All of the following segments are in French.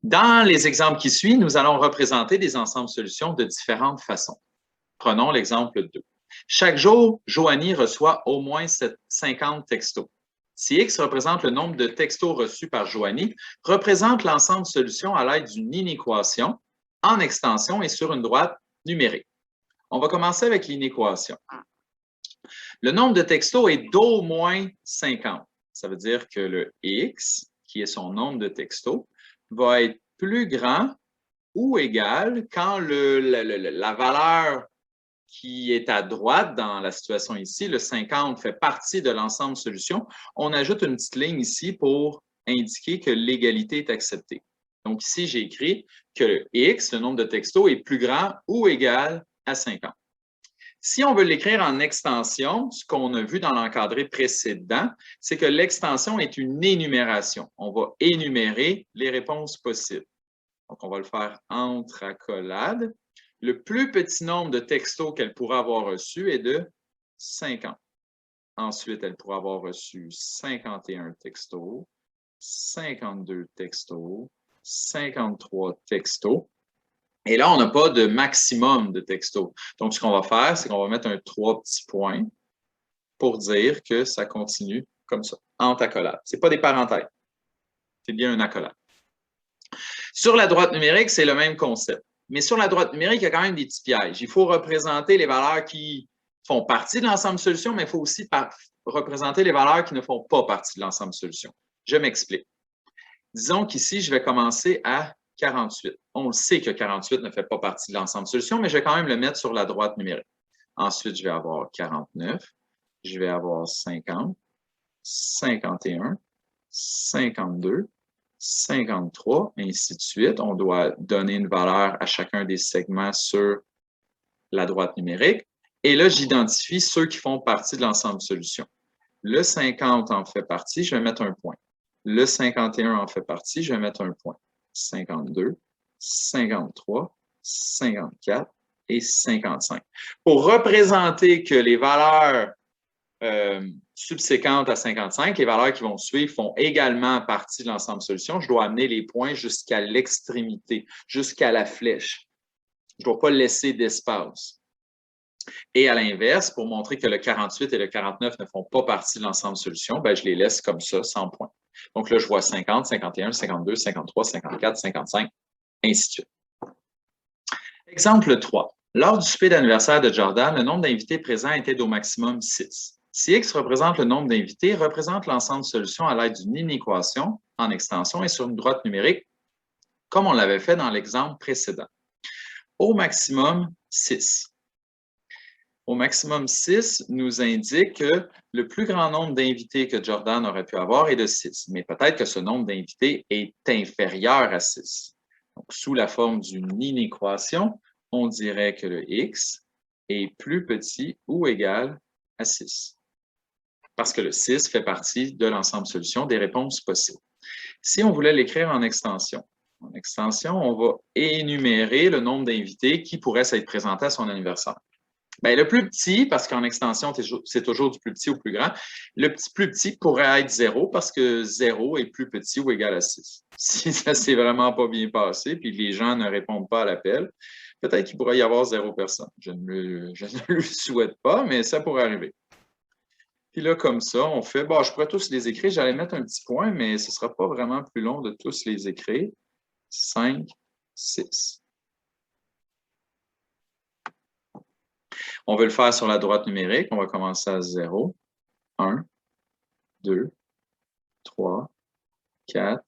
Dans les exemples qui suivent, nous allons représenter des ensembles solutions de différentes façons. Prenons l'exemple 2. Chaque jour, Joanie reçoit au moins 50 textos. Si X représente le nombre de textos reçus par Joanie, représente l'ensemble solution à l'aide d'une inéquation en extension et sur une droite numérique. On va commencer avec l'inéquation. Le nombre de textos est d'au moins 50. Ça veut dire que le X, qui est son nombre de textos, va être plus grand ou égal quand la valeur qui est à droite dans la situation ici, le 50 fait partie de l'ensemble solution. On ajoute une petite ligne ici pour indiquer que l'égalité est acceptée. Donc ici, j'ai écrit que le X, le nombre de textos, est plus grand ou égal à 50. Si on veut l'écrire en extension, ce qu'on a vu dans l'encadré précédent, c'est que l'extension est une énumération. On va énumérer les réponses possibles. Donc, on va le faire entre accolades. Le plus petit nombre de textos qu'elle pourra avoir reçu est de 50. Ensuite, elle pourra avoir reçu 51 textos, 52 textos, 53 textos. Et là, on n'a pas de maximum de textos. Donc, ce qu'on va faire, c'est qu'on va mettre un 3 petits points pour dire que ça continue comme ça, entre accolades. Ce n'est pas des parenthèses. C'est bien un accolade. Sur la droite numérique, c'est le même concept. Mais sur la droite numérique, il y a quand même des petits pièges. Il faut représenter les valeurs qui font partie de l'ensemble solution, mais il faut aussi représenter les valeurs qui ne font pas partie de l'ensemble solution. Je m'explique. Disons qu'ici, je vais commencer à 48. On le sait que 48 ne fait pas partie de l'ensemble solution, mais je vais quand même le mettre sur la droite numérique. Ensuite, je vais avoir 49, je vais avoir 50, 51, 52, 53, et ainsi de suite. On doit donner une valeur à chacun des segments sur la droite numérique. Et là, j'identifie ceux qui font partie de l'ensemble solution. Le 50 en fait partie, je vais mettre un point. Le 51 en fait partie, je vais mettre un point. 52, 53, 54 et 55. Pour représenter que les valeurs subséquentes à 55, les valeurs qui vont suivre font également partie de l'ensemble solution, je dois amener les points jusqu'à l'extrémité, jusqu'à la flèche. Je ne dois pas laisser d'espace. Et à l'inverse, pour montrer que le 48 et le 49 ne font pas partie de l'ensemble solution, ben, je les laisse comme ça, sans point. Donc là, je vois 50, 51, 52, 53, 54, 55, ainsi de suite. Exemple 3. Lors du souper d'anniversaire de Jordan, le nombre d'invités présents était d'au maximum 6. Si X représente le nombre d'invités, représente l'ensemble solution à l'aide d'une inéquation en extension et sur une droite numérique, comme on l'avait fait dans l'exemple précédent. Au maximum 6. Au maximum 6 nous indique que le plus grand nombre d'invités que Jordan aurait pu avoir est de 6. Mais peut-être que ce nombre d'invités est inférieur à 6. Donc, sous la forme d'une inéquation, on dirait que le X est plus petit ou égal à 6. Parce que le 6 fait partie de l'ensemble solution des réponses possibles. Si on voulait l'écrire en extension, on va énumérer le nombre d'invités qui pourraient s'être présentés à son anniversaire. Bien, le plus petit, parce qu'en extension, c'est toujours du plus petit au plus grand, le plus petit pourrait être 0 parce que 0 est plus petit ou égal à 6. Si ça ne s'est vraiment pas bien passé puis les gens ne répondent pas à l'appel, peut-être qu'il pourrait y avoir 0 personne. Je ne le souhaite pas, mais ça pourrait arriver. Puis là, comme ça, on fait, bon, je pourrais tous les écrire, j'allais mettre un petit point, mais ce ne sera pas vraiment plus long de tous les écrire. 5, 6. On veut le faire sur la droite numérique. On va commencer à 0, 1, 2, 3, 4,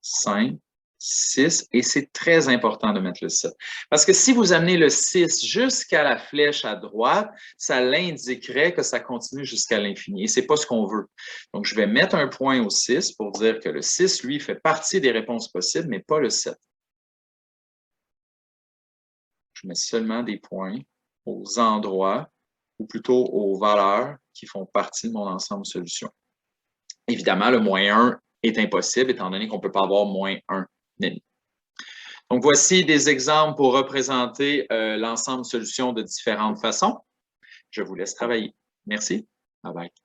5, 6. Et c'est très important de mettre le 7. Parce que si vous amenez le 6 jusqu'à la flèche à droite, ça l'indiquerait que ça continue jusqu'à l'infini. Et ce n'est pas ce qu'on veut. Donc, je vais mettre un point au 6 pour dire que le 6, lui, fait partie des réponses possibles, mais pas le 7. Je mets seulement des points aux endroits, ou plutôt aux valeurs qui font partie de mon ensemble solution. Évidemment, le moins 1 est impossible, étant donné qu'on ne peut pas avoir moins 1 demi. Donc, voici des exemples pour représenter l'ensemble solution de différentes façons. Je vous laisse travailler. Merci. Bye bye.